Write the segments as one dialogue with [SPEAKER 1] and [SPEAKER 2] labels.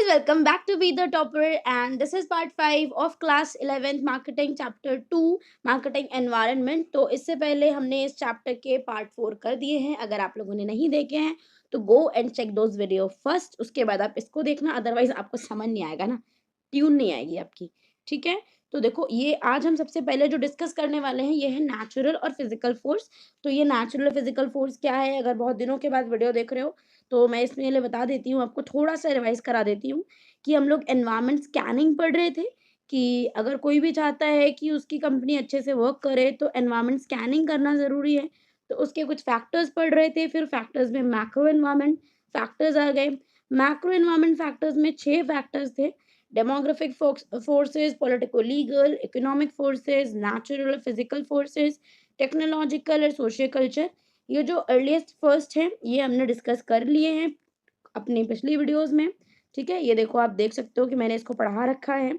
[SPEAKER 1] welcome back to Be the Topper, and this is part 5 of class 11th marketing chapter 2 marketing environment. तो इससे पहले हमने इस chapter के पार्ट 4 कर दिए हैं. अगर आप लोगों ने नहीं देखे हैं तो go and check those video first, उसके बाद आप इसको देखना, अदरवाइज आपको समझ नहीं आएगा ना, ट्यून नहीं आएगी आपकी. ठीक है, तो देखो ये आज हम सबसे पहले जो डिस्कस करने वाले हैं ये है नेचुरल और फिजिकल फोर्स. तो ये नेचुरल और फिजिकल फोर्स क्या है, अगर बहुत दिनों के बाद वीडियो देख रहे हो तो मैं इसमें लिए बता देती हूँ, आपको थोड़ा सा रिवाइज करा देती हूँ कि हम लोग एनवायरनमेंट स्कैनिंग पढ़ रहे थे कि अगर कोई भी चाहता है कि उसकी कंपनी अच्छे से वर्क करे तो एनवायरनमेंट स्कैनिंग करना ज़रूरी है. तो उसके कुछ फैक्टर्स पढ़ रहे थे, फिर फैक्टर्स में मैक्रो एनवायरनमेंट फैक्टर्स आ गए. मैक्रो एनवायरनमेंट फैक्टर्स में 6 फैक्टर्स थे: demographic forces, politico legal, economic forces, natural और फिजिकल फोर्सेस, टेक्नोलॉजिकल और सोशियो कल्चर. ये जो अर्लीस्ट फर्स्ट है ये हमने डिस्कस कर लिए हैं अपनी पिछली वीडियोस में. ठीक है, ये देखो आप देख सकते हो कि मैंने इसको पढ़ा रखा है.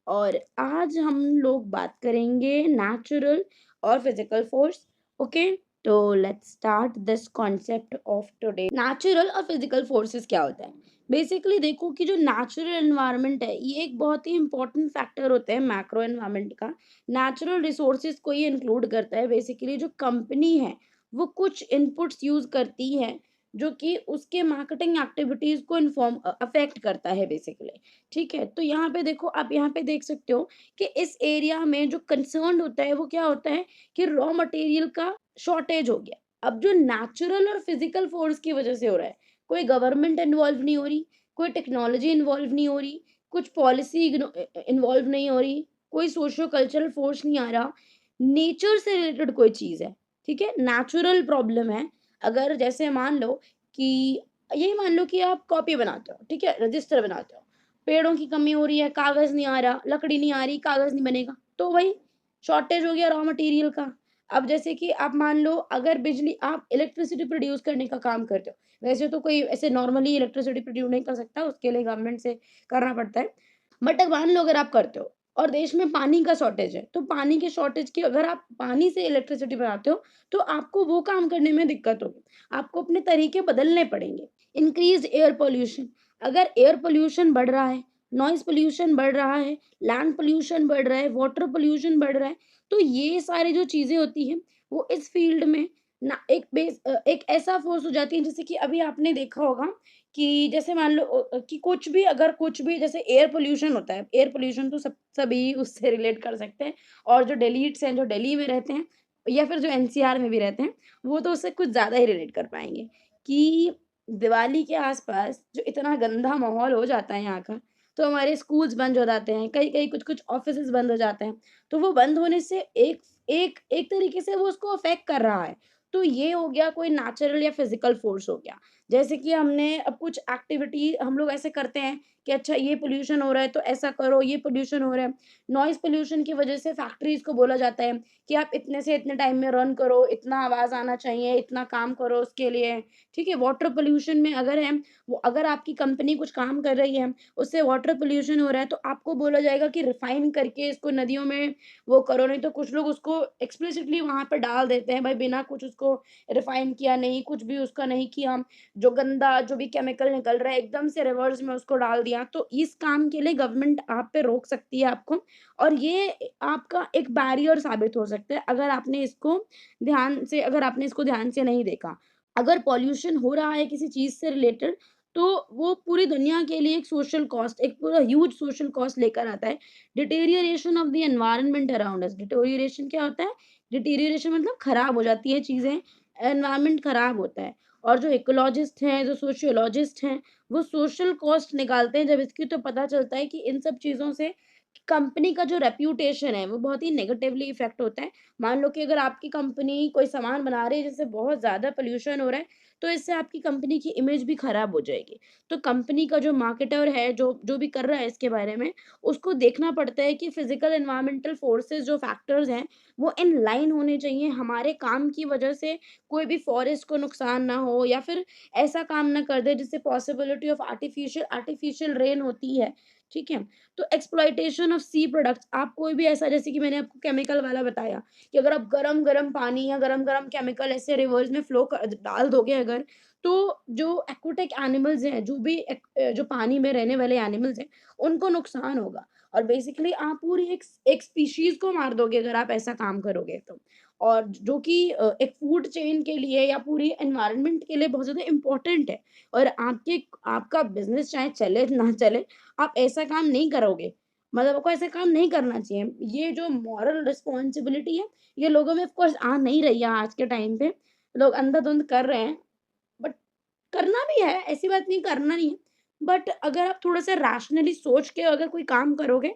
[SPEAKER 1] और आज हम लोग बात करेंगे नेचुरल और फिजिकल फोर्स. ओके, तो let's start this concept of today. Natural और फिजिकल फोर्सेस क्या होता है? बेसिकली देखो कि जो नेचुरल एनवायरनमेंट है ये एक बहुत ही इंपॉर्टेंट फैक्टर होता है मैक्रो एनवायरनमेंट का. नेचुरल रिसोर्सेज को ये इंक्लूड करता है. बेसिकली जो कंपनी है वो कुछ इनपुट्स यूज करती है जो कि उसके मार्केटिंग एक्टिविटीज को इन्फॉर्म अफेक्ट करता है बेसिकली. ठीक है, तो यहाँ पे देखो, आप यहाँ पे देख सकते हो कि इस एरिया में जो कंसर्न होता है वो क्या होता है कि रॉ मटेरियल का शॉर्टेज हो गया. अब जो नेचुरल और फिजिकल फोर्स की वजह से हो रहा है, कोई गवर्नमेंट इन्वॉल्व नहीं हो रही, कोई टेक्नोलॉजी इन्वॉल्व नहीं हो रही, कुछ पॉलिसी इन्वॉल्व नहीं हो रही, कोई सोशियो कल्चरल फोर्स नहीं आ रहा, नेचर से रिलेटेड कोई चीज है. ठीक है, नेचुरल प्रॉब्लम है. अगर जैसे मान लो कि यही मान लो कि आप कॉपी बनाते हो, ठीक है, रजिस्टर बनाते हो, पेड़ों की कमी हो रही है, कागज नहीं आ रहा, लकड़ी नहीं आ रही, कागज नहीं बनेगा, तो वही शॉर्टेज हो गया रॉ मटेरियल का. अब जैसे कि आप मान लो अगर बिजली, आप इलेक्ट्रिसिटी प्रोड्यूस करने का काम करते हो, वैसे तो कोई ऐसे नॉर्मली इलेक्ट्रिसिटी प्रोड्यूस नहीं कर सकता, उसके लिए गवर्नमेंट से करना पड़ता है. बट मान लो अगर आप करते हो और देश में पानी का शॉर्टेज है, तो पानी के शॉर्टेज की अगर आप पानी से इलेक्ट्रिसिटी बनाते हो तो आपको वो काम करने में दिक्कत होगी, आपको अपने तरीके बदलने पड़ेंगे. इंक्रीज एयर पोल्यूशन, अगर एयर पोल्यूशन बढ़ रहा है, नॉइज पोल्यूशन बढ़ रहा है, लैंड पोल्यूशन बढ़ रहा है, वाटर पोल्यूशन बढ़ रहा है, तो ये सारी जो चीजें होती हैं वो इस फील्ड में ना एक ऐसा फोर्स हो जाती है. जैसे कि अभी आपने देखा होगा कि जैसे मान लो कि कुछ भी, अगर कुछ भी जैसे एयर पोल्यूशन होता है, एयर पोल्यूशन तो सभी उससे रिलेट कर सकते हैं. और जो डेलीट्स हैं, जो दिल्ली में रहते हैं या फिर जो एनसीआर में भी रहते हैं, वो तो उससे कुछ ज़्यादा ही रिलेट कर पाएँगे कि दिवाली के आस-पास जो इतना गंदा माहौल हो जाता है यहाँ का, तो हमारे स्कूल्स बंद हो जाते हैं, कहीं-कहीं कुछ-कुछ ऑफ़िसेज़ बंद हो जाते हैं. तो वो बंद होने से एक एक एक तरीके से वो उसको अफ़ेक्ट कर रहा है. तो ये हो गया कोई नेचुरल या फिज़िकल फ़ोर्स हो गया. जैसे कि हमने अब कुछ एक्टिविटी हम लोग ऐसे करते हैं कि अच्छा ये पोल्यूशन हो रहा है तो ऐसा करो, ये पोल्यूशन हो रहा है. नॉइज़ पोल्यूशन की वजह से फैक्ट्रीज़ को बोला जाता है कि आप इतने से इतने टाइम में रन करो, इतना आवाज़ आना चाहिए, इतना काम करो उसके लिए. ठीक है, वाटर पोल्यूशन में अगर है, वो अगर आपकी कंपनी कुछ काम कर रही है, उससे वाटर पोल्यूशन हो रहा है, तो आपको बोला जाएगा कि रिफाइन करके इसको नदियों में वो करो. नहीं तो कुछ लोग उसको एक्सप्लिसिटली वहाँ पे डाल देते हैं, भाई बिना कुछ उसको रिफाइन किया नहीं, कुछ भी उसका नहीं किया, जो गंदा जो भी केमिकल निकल रहा है एकदम से रिवर्स में उसको डाल दिया. तो इस काम के लिए गवर्नमेंट आप पे रोक सकती है आपको, और ये आपका एक बैरियर साबित हो सकता है अगर आपने इसको ध्यान से नहीं देखा. अगर पॉल्यूशन हो रहा है किसी चीज़ से रिलेटेड, तो वो पूरी दुनिया के लिए एक सोशल कॉस्ट, एक पूरा ह्यूज सोशल कॉस्ट लेकर आता है. Deterioration of the environment around us. Deterioration क्या होता है? डिटेरियोरेशन मतलब खराब हो जाती है चीज़ें, एनवायरनमेंट खराब होता है. और जो इकोलॉजिस्ट हैं, जो सोशियोलॉजिस्ट हैं, वो सोशल कॉस्ट निकालते हैं जब इसकी, तो पता चलता है कि इन सब चीज़ों से कंपनी का जो रेप्यूटेशन है वो बहुत ही नेगेटिवली इफ़ेक्ट होता है. मान लो कि अगर आपकी कंपनी कोई सामान बना रही है जिससे बहुत ज़्यादा पॉल्यूशन हो रहा है, तो इससे आपकी कंपनी की इमेज भी खराब हो जाएगी. तो कंपनी का जो मार्केटर है, जो जो भी कर रहा है इसके बारे में, उसको देखना पड़ता है कि फिज़िकल एनवायरमेंटल फोर्सेस जो फैक्टर्स हैं, वो इन लाइन होने चाहिए. हमारे काम की वजह से कोई भी फॉरेस्ट को नुकसान ना हो, या फिर ऐसा काम ना कर दे जिससे पॉसिबिलिटी ऑफ आर्टिफिशियल रेन होती है. ठीक है? तो एक्सप्लॉइटेशन ऑफ सी प्रोडक्ट्स, आप कोई भी ऐसा, जैसे कि मैंने आपको केमिकल वाला बताया कि अगर आप गरम-गरम पानी या गरम-गरम केमिकल ऐसे रिवर्स में फ्लो कर डाल दोगे अगर, तो जो एक्वाटिक एनिमल्स हैं, जो भी जो पानी में रहने वाले एनिमल्स हैं, उनको नुकसान होगा और बेसिकली आप पूरी एक स्पीशीज़ को मार दोगे अगर आप ऐसा काम करोगे तो। और जो कि एक फूड चेन के लिए या पूरी एनवायरनमेंट के लिए बहुत ज़्यादा इम्पोर्टेंट है और आपका बिज़नेस चाहे चले ना चले, आप ऐसा काम नहीं करोगे। मतलब आपको ऐसा काम नहीं करना चाहिए। ये जो मॉरल रिस्पॉन्सिबिलिटी है, ये लोगों में ऑफ कोर्स आ नहीं रही है आज के टाइम पे। लोग अंधाधुंध कर रहे हैं, बट करना भी है, ऐसी बात नहीं करना नहीं है। बट अगर आप थोड़ा-सा रैशनली सोच के अगर कोई काम करोगे,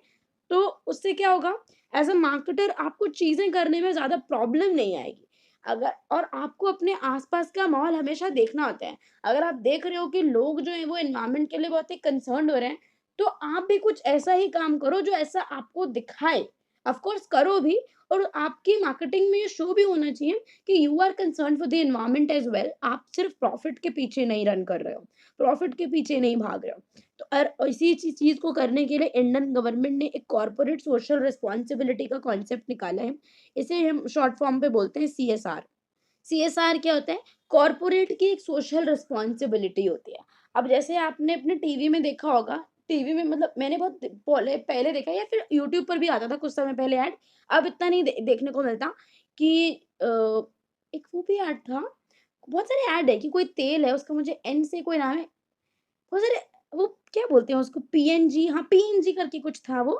[SPEAKER 1] तो उससे क्या होगा, एज़ अ मार्केटर आपको चीज़ें करने में ज़्यादा प्रॉब्लम नहीं आएगी। अगर और आपको अपने आस-पास का माहौल हमेशा देखना होता है। अगर आप देख रहे हो कि लोग जो हैं वो एनवायरनमेंट के लिए बहुत ही कंसर्न्ड हो रहे हैं, तो आप भी कुछ ऐसा ही काम करो जो ऐसा आपको दिखाए। ऑफ कोर्स करो भी और आपकी मार्केटिंग में ये शो भी होना चाहिए कि you are concerned for the environment as well. आप सिर्फ प्रॉफिट के पीछे नहीं रन कर रहे हो, प्रॉफिट के पीछे नहीं भाग रहे हो। तो इसी चीज़ को करने के लिए इंडियन गवर्नमेंट ने एक कॉर्पोरेट सोशल रिस्पॉन्सिबिलिटी का कॉन्सेप्ट निकाला है। इसे हम शॉर्ट फॉर्म पे बोलते हैं सीएसआर। सीएसआर क्या होता है? कॉर्पोरेट की एक सोशल रिस्पॉन्सिबिलिटी होती है। अब जैसे आपने अपने टीवी में देखा होगा, टीवी में मतलब मैंने बहुत पहले पहले देखा है या फिर यूट्यूब पर भी आता था कुछ समय पहले ऐड, अब इतना नहीं देखने को मिलता कि एक वो भी ऐड था, बहुत सारे ऐड है कि कोई तेल है, उसका मुझे एन से कोई नाम है, बहुत सारे वो क्या बोलते हैं उसको पीएनजी, हाँ, पीएनजी करके कुछ था वो,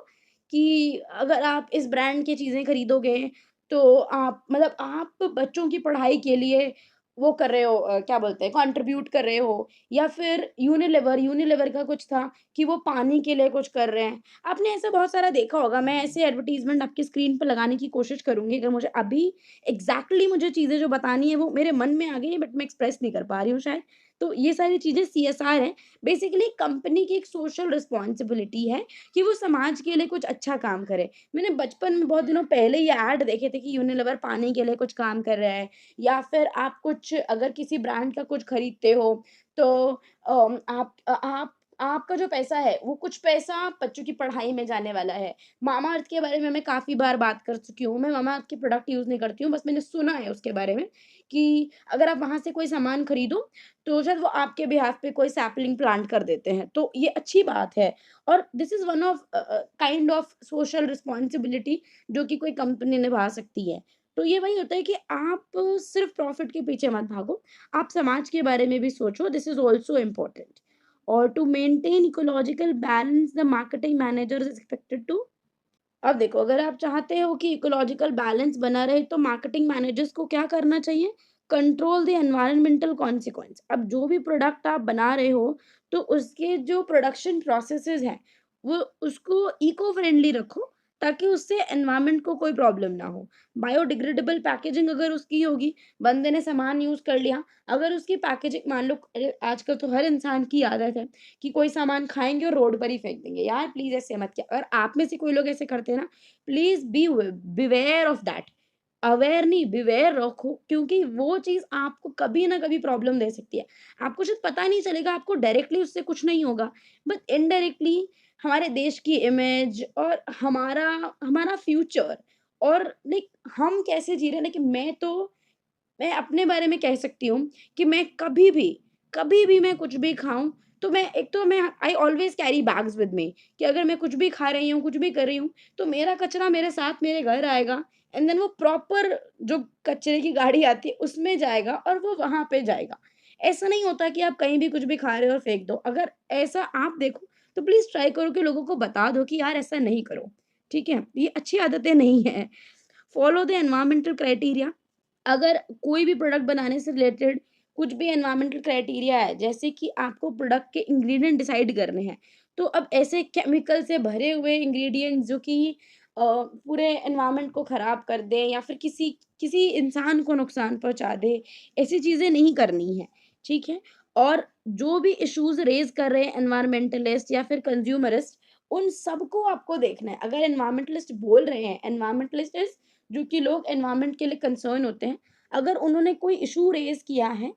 [SPEAKER 1] कि अगर आप इस ब्रांड की चीज़ें खरीदोगे, तो आप मतलब आप बच्चों की पढ़ाई के लिए वो कर रहे हो, क्या बोलते हैं, कंट्रीब्यूट कर रहे हो। या फिर यूनिलीवर का कुछ था कि वो पानी के लिए कुछ कर रहे हैं। आपने ऐसा बहुत सारा देखा होगा, मैं ऐसे एडवर्टाइज़मेंट आपकी स्क्रीन पे लगाने की कोशिश करूँगी, अगर मुझे अभी एग्ज़ैक्टली मुझे चीज़ें जो बतानी है वो मेरे मन में आ गई है, बट मैं एक्सप्रेस नहीं कर पा रही हूँ शायद। तो ये सारी चीज़ें सीएसआर हैं। बेसिकली कंपनी की एक सोशल रिस्पॉन्सिबिलिटी है कि वो समाज के लिए कुछ अच्छा काम करे। मैंने बचपन में बहुत दिनों पहले ये ऐड देखे थे कि यूनिलीवर पानी के लिए कुछ काम कर रहा है या फिर आप कुछ अगर किसी ब्रांड का कुछ खरीदते हो तो आपका जो पैसा है वो कुछ पैसा बच्चों की पढ़ाई में जाने वाला है। मामा अर्थ के बारे में मैं काफ़ी बार बात कर चुकी हूँ। मैं मामा अर्थ के प्रोडक्ट यूज़ नहीं करती हूँ, बस मैंने सुना है उसके बारे में कि अगर आप वहाँ से कोई सामान खरीदो तो शायद वो आपके बिहाफ़ पे कोई सैपलिंग प्लांट कर देते हैं, तो ये अच्छी बात है। और this is one of kind of social responsibility जो कि कोई कंपनी निभा सकती है। तो ये वही होता है कि आप सिर्फ़ प्रॉफ़िट के पीछे मत भागो, आप समाज के बारे में भी सोचो, दिस इज़ ऑल्सो इम्पोर्टेंट। और to maintain ecological balance the marketing manager is expected to. अब देखो, अगर आप चाहते हो कि इकोलॉजिकल बैलेंस बना रहे, तो मार्केटिंग मैनेजर्स को क्या करना चाहिए? Control the environmental consequence. अब जो भी प्रोडक्ट आप बना रहे हो, तो उसके जो प्रोडक्शन प्रोसेसेस हैं, वो उसको इको फ्रेंडली रखो, ताकि उससे एनवायरनमेंट को कोई प्रॉब्लम ना हो। बायोडिग्रेडेबल पैकेजिंग अगर उसकी होगी, बंदे ने सामान यूज़ कर लिया, अगर उसकी पैकेजिंग मान लो, आजकल तो हर इंसान की आदत है कि कोई सामान खाएँगे और रोड पर ही फेंक देंगे। यार प्लीज़ ऐसे मत किया, अगर आप में से कोई लोग ऐसे करते हैं ना, please beware of that. Aware नहीं, बिवेयर रखो, क्योंकि वो चीज़ आपको कभी ना कभी प्रॉब्लम दे सकती है। आपको शायद पता नहीं चलेगा, आपको डायरेक्टली उससे कुछ नहीं होगा, बट इनडायरेक्टली हमारे देश की इमेज और हमारा हमारा फ्यूचर और लाइक हम कैसे जी रहे हैं, लेकिन मैं अपने बारे में कह सकती हूँ कि मैं कभी भी मैं कुछ भी खाऊँ, तो मैं एक तो मैं I always carry bags with me कि अगर मैं कुछ भी खा रही हूँ, कुछ भी कर रही हूँ, तो मेरा कचरा मेरे साथ मेरे घर आएगा एंड देन वो प्रॉपर जो कचरे की गाड़ी आती है, उसमें जाएगा और वो वहाँ पे जाएगा। ऐसा नहीं होता कि आप कहीं भी कुछ भी खा रहे हो और फेंक दो। अगर ऐसा आप देखो, तो प्लीज़ ट्राई करो कि लोगों को बता दो कि यार ऐसा नहीं करो, ठीक है? ये अच्छी आदतें नहीं हैं। Follow the environmental criteria. अगर कोई भी प्रोडक्ट बनाने से रिलेटेड कुछ भी एनवायरमेंटल क्राइटेरिया है, जैसे कि आपको प्रोडक्ट के इंग्रीडिएंट डिसाइड करने हैं, तो अब ऐसे केमिकल से भरे हुए इंग्रीडिएंट्स जो कि पूरे एनवायरनमेंट को खराब कर दें या फिर किसी किसी इंसान को नुकसान पहुंचा दे, ऐसी चीजें नहीं करनी है, ठीक है? और जो भी इश्यूज रेज कर रहे हैं एनवायरमेंटलिस्ट या फिर कंज्यूमरिस्ट, उन सबको आपको देखना है। अगर एनवायरमेंटलिस्ट बोल रहे हैं, एनवायरमेंटलिस्ट इज जो कि लोग एनवायरनमेंट के लिए कंसर्न होते हैं, अगर उन्होंने कोई इश्यू रेज़ किया है,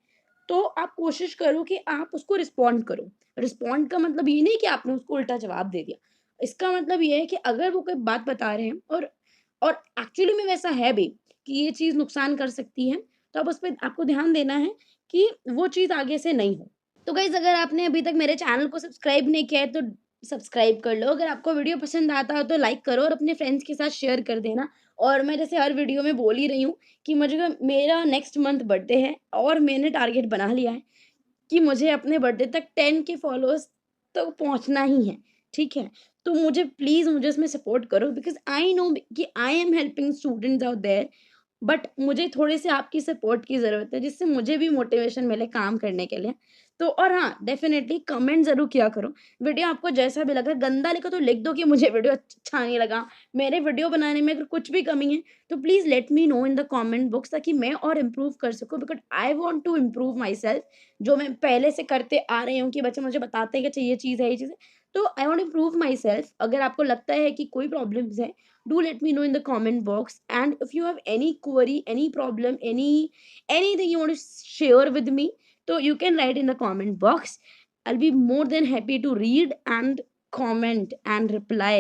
[SPEAKER 1] तो आप कोशिश करो कि आप उसको रिस्पॉन्ड करो। रिस्पॉन्ड का मतलब ये नहीं कि आपने उसको उल्टा जवाब दे दिया। इसका मतलब ये है कि अगर वो कोई बात बता रहे हैं और एक्चुअली में वैसा है भी कि ये चीज़ नुकसान कर सकती है, तो अब उस पे आपको ध्यान देना है कि वो चीज़ आगे से नहीं हो। तो गाइज़ अगर आपने अभी तक मेरे चैनल को सब्सक्राइब नहीं किया है तो सब्सक्राइब कर लो। अगर आपको वीडियो पसंद आता हो तो लाइक करो और अपने फ्रेंड्स के साथ शेयर कर देना। और मैं जैसे हर वीडियो में बोल ही रही हूँ कि मुझे मेरा नेक्स्ट मंथ बर्थडे है और मैंने टारगेट बना लिया है कि मुझे अपने बर्थडे तक 10 के फॉलोअर्स तक पहुँचना ही है, ठीक है? तो मुझे प्लीज़ मुझे उसमें सपोर्ट करो बिकॉज़ आई नो कि I am helping students out there, but मुझे थोड़े-से आपकी सपोर्ट की ज़रूरत है जिससे मुझे भी मोटिवेशन मिले काम करने के लिए। तो और हाँ, डेफ़िनेटली कमेंट ज़रूर किया करो। वीडियो आपको जैसा भी लगा, गंदा लिखो तो लिख दो कि मुझे वीडियो अच्छा नहीं लगा। मेरे वीडियो बनाने में अगर कुछ भी कमी है, तो please let me know in the comment box ताकि मैं और इम्प्रूव कर सकूँ because I want to improve myself. जो मैं पहले से करते आ रही हूँ कि बच्चे मुझे बताते हैं कि अच्छा ये चीज़ है, ये चीज़ है। तो I want to improve myself. अगर आपको लगता है कि कोई प्रॉब्लम्स है, do let me know in the comment box, and if you have any query, any problem, anything you want to share with me, so you can write in the comment box. I'll be more than happy to read and comment and reply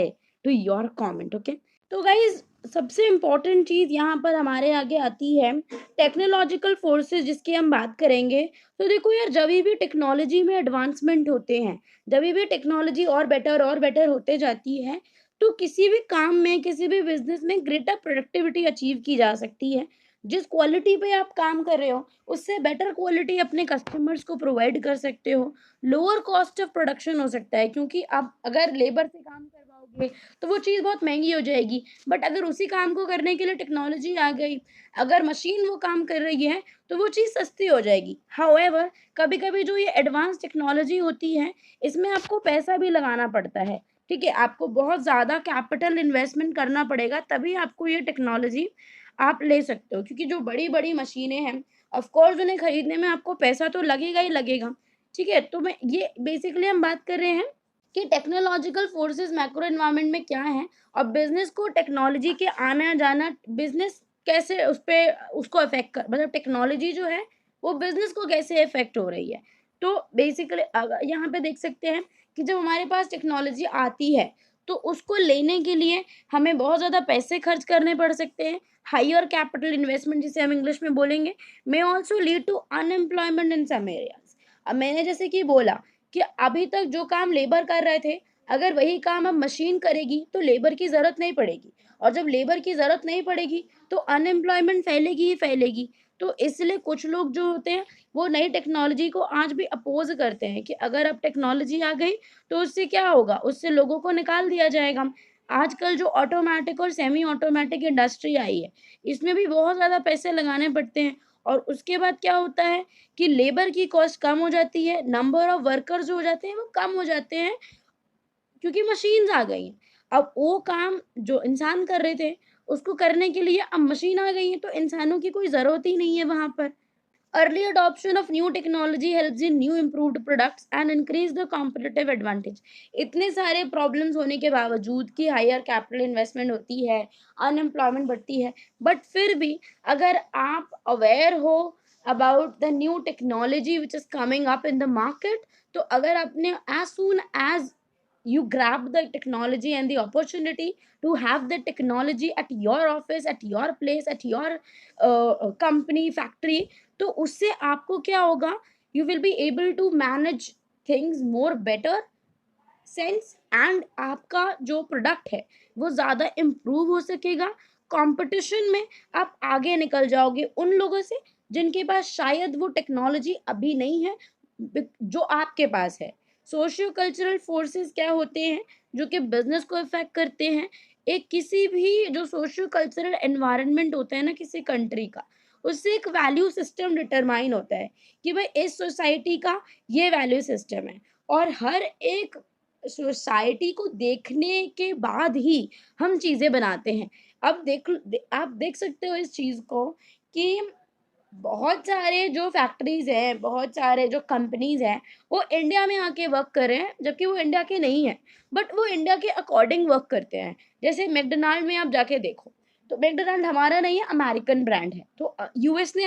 [SPEAKER 1] to your comment, okay? तो guys सबसे important चीज़ यहाँ पर हमारे आगे आती है technological forces जिसकी हम बात करेंगे। तो देखो यार, जब भी टेक्नोलॉजी में एडवांसमेंट होते हैं, जब भी टेक्नोलॉजी और बेटर होते जाती है, तो किसी भी काम में, किसी भी बिज़नेस में ग्रेटर प्रोडक्टिविटी अचीव की जा सकती है। जिस क्वालिटी पे आप काम कर रहे हो, उससे बेटर क्वालिटी अपने कस्टमर्स को प्रोवाइड कर सकते हो। लोअर कॉस्ट ऑफ प्रोडक्शन हो सकता है क्योंकि आप अगर लेबर से काम करवाओगे, तो वो चीज़ बहुत महँगी हो जाएगी। बट अगर उसी काम को करने के लिए टेक्नोलॉजी आ गई, अगर मशीन वो काम कर रही है, तो वो चीज़ सस्ती हो जाएगी। हाउएवर कभी-कभी जो ये एडवांस टेक्नोलॉजी होती है, इसमें आपको पैसा भी लगाना पड़ता है। ठीक है? आपको बहुत ज़्यादा कैपिटल इन्वेस्टमेंट करना पड़ेगा तभी आपको ये टेक्नोलॉज़ी आप ले सकते हो क्योंकि जो बड़ी-बड़ी मशीनें हैं, ऑफ़ कोर्स उन्हें खरीदने में आपको पैसा तो लगेगा ही लगेगा। ठीक है? तो मैं ये बेसिकली हम बात कर रहे हैं कि टेक्नोलॉजिकल फोर्सेस मैक्रो एनवायरनमेंट में क्या हैं और बिज़नेस को टेक्नोलॉजी के आना-जाना बिज़नेस कैसे उसको अफ़ेक्ट कर मतलब टेक्नोलॉजी जो है, वो बिज़नेस को कैसे अफ़ेक्ट हो रही है। तो बेसिकली यहाँ पे देख सकते हैं कि जब हमारे पास टेक्नोलॉजी आती है, तो उसको लेने के लिए हमें बहुत ज़्यादा पैसे खर्च करने पड़ सकते हैं। हायर कैपिटल इन्वेस्टमेंट जिसे हम इंग्लिश में बोलेंगे, may also lead to unemployment in some areas. अब मैंने जैसे कि बोला कि अभी तक जो काम लेबर कर रहे थे, अगर वही काम अब मशीन करेगी, तो लेबर की ज़रूरत नहीं पड़ेगी और जब लेबर की ज़रूरत नहीं पड़ेगी, तो अनएम्प्लॉयमेंट फैलेगी ही फैलेगी। तो इसलिए कुछ लोग जो होते हैं, वो नई टेक्नोलॉजी को आज भी अपोज़ करते हैं कि अगर अब टेक्नोलॉजी आ गई, तो उससे क्या होगा? उससे लोगों को निकाल दिया जाएगा। आजकल जो ऑटोमैटिक और सेमी ऑटोमैटिक इंडस्ट्री आई है, इसमें भी बहुत ज़्यादा पैसे लगाने पड़ते हैं और उसके बाद क्या होता है कि लेबर की कॉस्ट कम हो जाती है, नंबर ऑफ वर्कर्स जो हो जाते हैं, वो कम हो जाते हैं क्योंकि मशीन्स आ गई हैं। अब वो काम जो इंसान कर रहे थे, उसको करने के लिए अब मशीन आ गई है, तो इंसानों की कोई ज़रूरत ही नहीं है वहाँ पर। Early adoption of new technology helps in new improved products and increase the competitive advantage. इतने सारे प्रॉब्लम्स होने के बावजूद कि हायर कैपिटल इन्वेस्टमेंट होती है, अनएम्प्लॉयमेंट बढ़ती है, बट फिर भी अगर आप अवेयर हो about the new technology which is coming up in the market, तो अगर आपने as soon as you grab the technology and the opportunity to have the technology at your office, at your place, at your company factory, तो उससे आपको क्या होगा, you will be able to manage things more better sense and आपका जो product है वो ज़्यादा इम्प्रूव हो सकेगा। कंपटीशन में आप आगे निकल जाओगे उन लोगों से जिनके पास शायद वो टेक्नोलॉजी अभी नहीं है जो आपके पास है। सोशियो कल्चरल फोर्सेस क्या होते हैं जो कि बिजनेस को इफेक्ट करते हैं। एक किसी भी जो सोशियो कल्चरल एनवायरनमेंट होता है ना किसी कंट्री का, उससे एक वैल्यू सिस्टम डिटरमाइन होता है कि भाई इस सोसाइटी का ये वैल्यू सिस्टम है और हर एक सोसाइटी को देखने के बाद ही हम चीज़ें बनाते हैं। अब आप देख सकते हो इस चीज़ को कि बहुत सारे जो फैक्ट्रीज़ हैं, बहुत सारे जो कंपनीज़ हैं, वो इंडिया में आके वर्क कर रहे हैं, जबकि वो इंडिया के नहीं हैं। बट वो इंडिया के अकॉर्डिंग वर्क करते हैं। जैसे मैकडॉनल्ड में आप जाके देखो, तो मैकडॉनल्ड हमारा नहीं है, अमेरिकन ब्रांड है। तो यूएस ने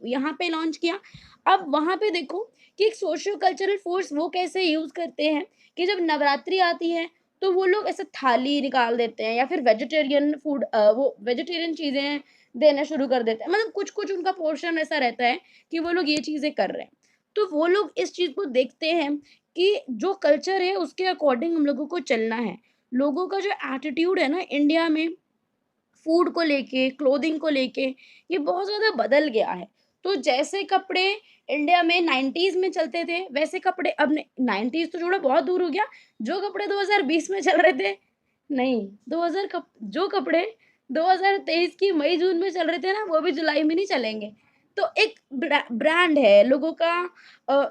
[SPEAKER 1] यहाँ पे लॉन्च किया। अब वहाँ पे देखो कि एक सोशियो कल्चरल फोर्स वो कैसे यूज़ करते हैं कि जब नवरात्रि आती है, तो वो लोग ऐसे थाली निकाल देते हैं या फिर वेजिटेरियन फूड वो वेजिटेरियन चीज़ें देना शुरू कर देते हैं, मतलब कुछ-कुछ उनका पोर्शन ऐसा रहता है कि वो लोग ये चीज़ें कर रहे हैं। तो वो लोग इस चीज़ को देखते हैं कि जो कल्चर है उसके अकॉर्डिंग हम लोगों को चलना है। लोगों का जो एटीट्यूड है ना इंडिया में फूड को लेके, क्लोथिंग को लेके, ये बहुत ज़्यादा बदल गया है। तो जैसे कपड़े इंडिया में 90s में चलते थे, वैसे कपड़े अब न 90s तो छोड़ो बहुत दूर हो गया, जो कपड़े 2020 में चल रहे थे नहीं, 2000 कप जो कपड़े 2023 की मई-जून में चल रहे थे ना, वो भी जुलाई में नहीं चलेंगे। तो एक ब्रांड है, लोगों का अ,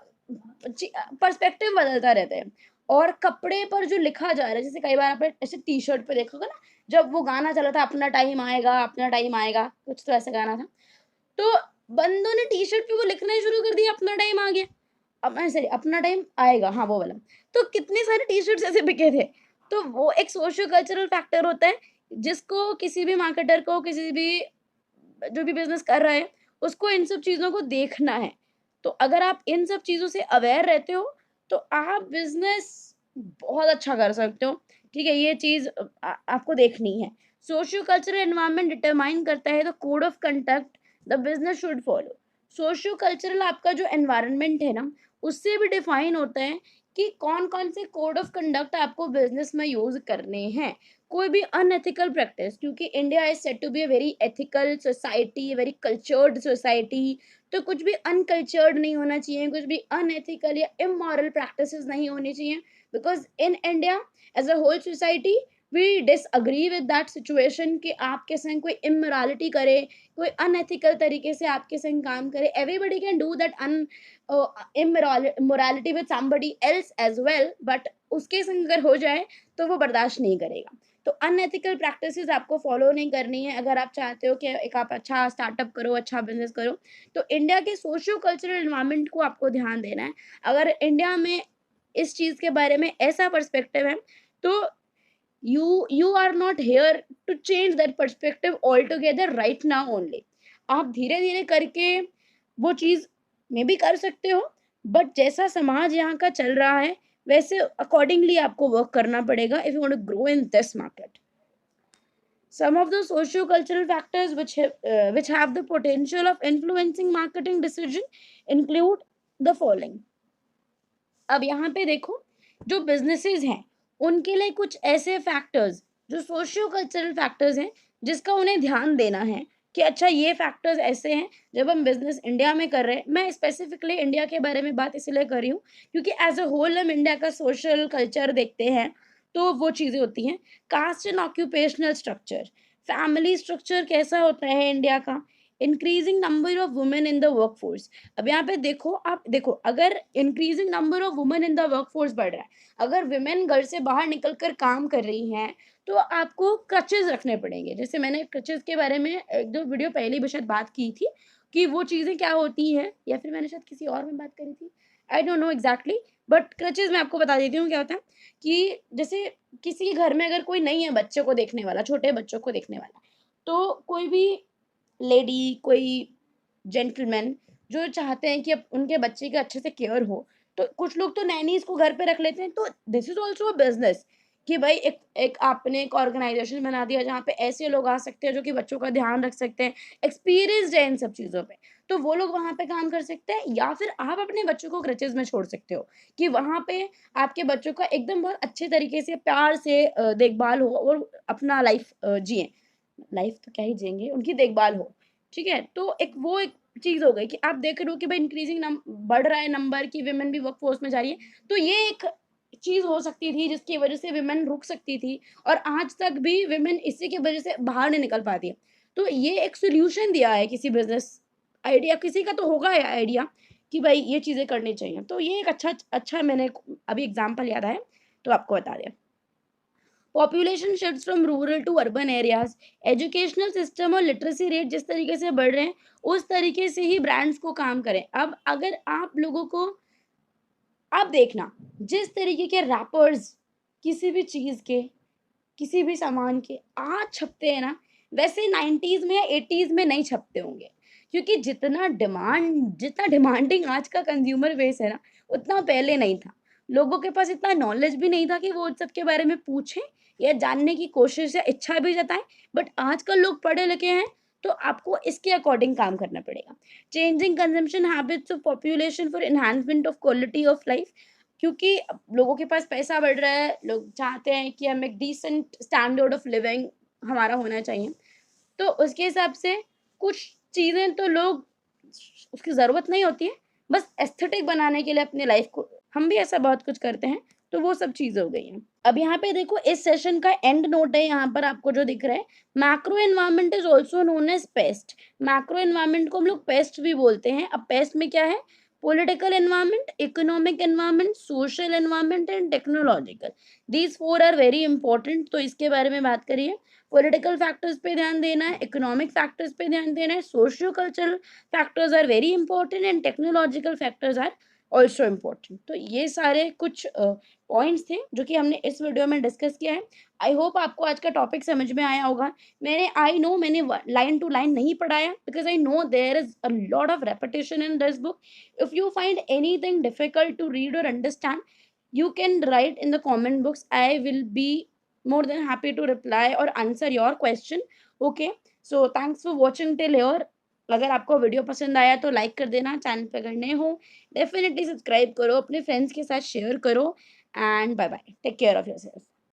[SPEAKER 1] पर्सपेक्टिव बदलता रहता है और कपड़े पर जो लिखा जा रहा है, जैसे कई बार आपने ऐसे टी-शर्ट पे देखा होगा ना, जब वो गाना चला था अपना टाइम आएगा, कुछ तो ऐसा गाना था। तो बंदों ने टी-शर्ट पे वो लिखना ही शुरू कर दिया अपना टाइम आ गया। अब सॉरी अपना टाइम आएगा, हाँ वो वाला। तो कितने सारे टी-शर्ट्स ऐसे बिके थे। तो वो एक सोशियो कल्चरल फैक्टर होता है, जिसको किसी भी मार्केटर को, किसी भी जो भी बिज़नेस कर रहा है, उसको इन सब चीज़ों को देखना है। तो अगर आप इन सब चीज़ों से अवेयर रहते हो, तो आप बिज़नेस बहुत अच्छा कर सकते हो। ठीक है? ये चीज़ आपको देखनी है। सोशियो कल्चरल एनवायरनमेंट डिटरमाइन करता है the code of conduct the business should follow. Socio cultural आपका जो एनवायरनमेंट है ना, उससे भी डिफाइन होता है कि कौन-कौन से कोड ऑफ कंडक्ट आपको बिज़नेस में यूज़ करने हैं। कोई भी अनएथिकल प्रैक्टिस, क्योंकि India is said to be a very ethical society, very cultured society, तो कुछ भी अनकल्चर्ड नहीं होना चाहिए, कुछ भी अनएथिकल या इमोरल प्रैक्टिसेस नहीं होनी चाहिए, because in India as a whole society we disagree with that situation कि आपके संग कोई इमोरालिटी करे, कोई अनएथिकल तरीके से आपके संग काम करे। Everybody can do that an immorality with somebody else as well, but उसके संग अगर हो जाए तो वो बर्दाश्त नहीं करेगा। तो अनएथिकल प्रैक्टिसेस आपको फॉलो नहीं करनी है अगर आप चाहते हो कि एक आप अच्छा स्टार्टअप करो, अच्छा बिजनेस करो। तो इंडिया के सोशियो कल्चरल एनवायरनमेंट को आपको ध्यान देना है। अगर इंडिया में इस चीज़ के बारे में ऐसा पर्सपेक्टिव है, तो you are not here to change that perspective all together right now only. आप धीरे-धीरे करके वो चीज़ मे बी कर सकते हो, बट जैसा समाज यहाँ का चल रहा है, वैसे अकॉर्डिंगली आपको वर्क करना पड़ेगा if you want to grow in this market. Some of the socio-cultural factors which have the potential of influencing marketing decision include the following. अब यहाँ पे देखो, जो बिजनेसेस हैं उनके लिए कुछ ऐसे फैक्टर्स जो सोशियो कल्चरल फैक्टर्स हैं, जिसका उन्हें ध्यान देना है कि अच्छा ये फैक्टर्स ऐसे हैं। जब हम बिजनेस इंडिया में कर रहे हैं, मैं स्पेसिफिकली इंडिया के बारे में बात इसलिए कर रही हूँ क्योंकि एज अ होल हम इंडिया का सोशल कल्चर देखते हैं, तो वो चीज़ें होती हैं। Caste and occupational structure, family structure कैसा होता है इंडिया का, increasing number of women in the workforce. अब यहाँ पे देखो, आप देखो, अगर increasing number of women in the workforce बढ़ रहा है, अगर वुमेन घर से बाहर निकल कर काम कर रही हैं, तो आपको क्रचेज़ रखने पड़ेंगे। जैसे मैंने क्रचेज़ के बारे में 1-2 वीडियो पहले भी शायद बात की थी कि वो चीज़ें क्या होती हैं, या फिर मैंने शायद किसी और में बात करी थी। I don't know exactly, but crutches मैं आपको बता देती हूँ क्या होता है कि जैसे किसी घर में अगर कोई नहीं है बच्चे को देखने वाला, छोटे बच्चों को देखने वाला, तो कोई भी लेडी, कोई जेंटलमैन जो चाहते हैं कि अब उनके बच्चे की अच्छे से केयर हो, तो कुछ लोग तो नैनीज़ को घर पे रख लेते हैं। तो this is also a business कि भाई एक एक आपने एक ऑर्गनाइज़ेशन बना दिया जहाँ पे ऐसे लोग आ सकते हैं जो कि बच्चों का ध्यान रख सकते हैं, एक्सपीरियंस्ड है इन सब चीज़ों पे। तो वो लोग वहाँ पे काम कर सकते हैं, या फिर आप अपने बच्चों को क्रचेज़ में छोड़ सकते हो कि वहाँ पे आपके बच्चों का एकदम बहुत अच्छे तरीके से प्यार से देखभाल हो और अपना लाइफ़ जिएँ। लाइफ़ तो क्या ही जिएँगे, उनकी देखभाल हो। ठीक है? तो एक वो एक चीज़ हो गई कि आप देख रहे हो कि भाई इंक्रीज़िंग बढ़ रहा है नंबर कि वुमेन भी वर्कफ़ोर्स में जा रही है। तो ये एक चीज़ हो सकती थी जिसकी वज़ह से वुमेन रुक सकती थी, और आज तक भी वुमेन इसी की वज़ह से बाहर नहीं निकल पाती है। तो ये एक सॉल्यूशन दिया है किसी बिज़नेस आइडिया, किसी का तो होगा ये आइडिया कि भाई ये चीज़ें करनी चाहिए। तो ये एक अच्छा अच्छा मैंने अभी एग्ज़ाम्पल याद आया, तो आपको बता दिया। Population shifts from rural to urban areas, educational system और लिटरेसी रेट जिस तरीके से बढ़ रहे हैं, उस तरीके से ही ब्रांड्स को काम करें। अब अगर आप लोगों को, आप देखना, जिस तरीके के रैपर्स किसी भी चीज़ के, किसी भी सामान के आज छपते हैं ना, वैसे 90s में या 80s में नहीं छपते होंगे। क्योंकि जितना डिमांडिंग आज का कंज़्यूमर बेस है ना, उतना पहले नहीं था। लोगों के पास इतना नॉलेज भी नहीं था कि वो उन सब के बारे में पूछें या जानने की कोशिश या इच्छा भी जताएँ। बट आजकल लोग पढ़े लिखे हैं, तो आपको इसके अकॉर्डिंग काम करना पड़ेगा। Changing consumption habits of population for enhancement of quality of life, क्योंकि अब लोगों के पास पैसा बढ़ रहा है, लोग चाहते हैं कि हम एक डिसेंट स्टैंडर्ड ऑफ लिविंग हमारा होना चाहिए। तो उसके हिसाब से कुछ चीज़ें तो लोग उसकी ज़रूरत नहीं होती है, बस एस्थेटिक बनाने के लिए अपनी लाइफ को, हम भी ऐसा बहुत कुछ करते हैं, तो वो सब चीज़ें हो गई हैं। अब यहाँ पे देखो इस सेशन का एंड नोट है, यहाँ पर आपको जो दिख रहा है, macro environment is also known as PEST. Macro environment को हम लोग पेस्ट भी बोलते हैं। अब पेस्ट में क्या है? Political environment, economic environment, social environment and technological. These 4 are very important, तो इसके बारे में बात करिए। पॉलिटिकल फैक्टर्स पे ध्यान देना है, इकोनॉमिक फैक्टर्स पे ध्यान देना है, socio cultural factors are very important and technological factors are also important. तो ये सारे कुछ पॉइंट्स थे जो कि हमने इस वीडियो में डिस्कस किया है। आई होप आपको आज का टॉपिक समझ में आया होगा। मैंने लाइन टू लाइन नहीं पढ़ाया, because I know there is a lot of repetition in this book. If you find anything difficult to read और understand, you can write in the comment box. I will be more than happy to reply or answer your question. Okay, so thanks for watching till here. अगर आपको video पसंद आया तो like कर देना, channel पे अगर नए हो डेफिनेटली सब्सक्राइब करो, अपने फ्रेंड्स के साथ शेयर करो, and bye bye, take care of yourself.